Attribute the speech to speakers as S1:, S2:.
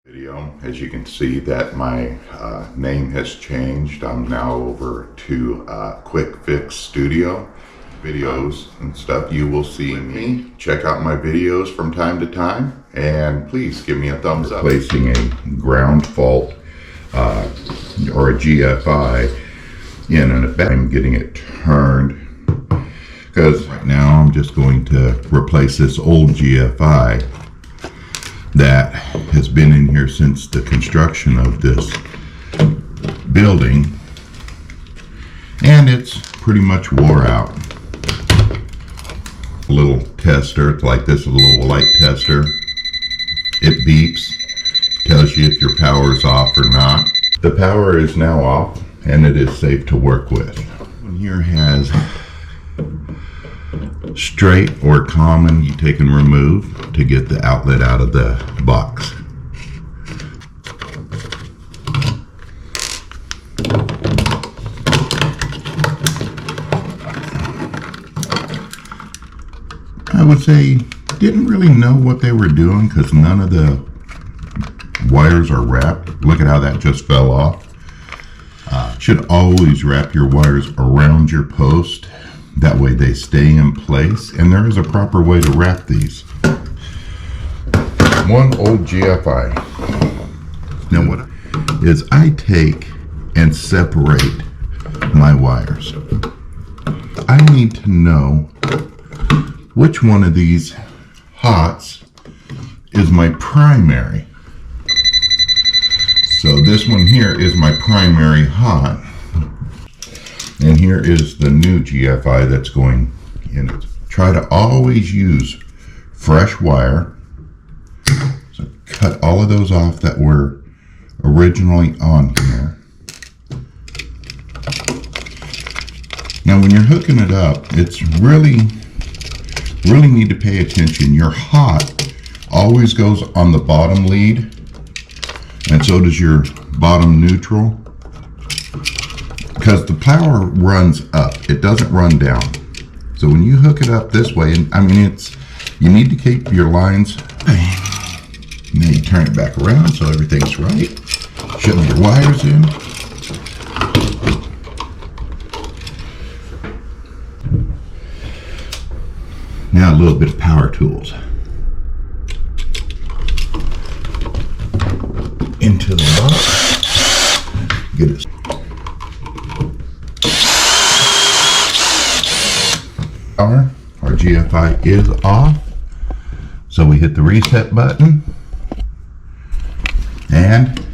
S1: Video, as you can see that my name has changed. I'm now over to Quick Fix Studio. Videos and stuff you will see me. Check out my videos from time to time, and please give me a thumbs up. Placing a ground fault or a GFI in, and I'm getting it turned because right now I'm just going to replace this old GFI that has been in here since the construction of this building, and it's pretty much wore out. A little tester, it's like this, a little light tester. It beeps, tells you if your power is off or not. The power is now off, and it is safe to work with. This one here has straight or common, you take and remove to get the outlet out of the box. I would say didn't really know what they were doing because none of the wires are wrapped. Look at how that just fell off. Should always wrap your wires around your post. That way they stay in place, and there is a proper way to wrap these. One old GFI. Now what is I take and separate my wires. I need to know which one of these hots is my primary. So this one here is my primary hot. And here is the new GFI that's going in it. Try to always use fresh wire. So cut all of those off that were originally on here. Now when you're hooking it up, it's really need to pay attention. Your hot always goes on the bottom lead, and so does your bottom neutral. Because the power runs up, it doesn't run down. So when you hook it up this way, and I mean you need to keep your lines. Now you turn it back around so everything's right. Shove your wires in. Now a little bit of power tools. Into the box. Get it. Our GFI is off, so we hit the reset button, and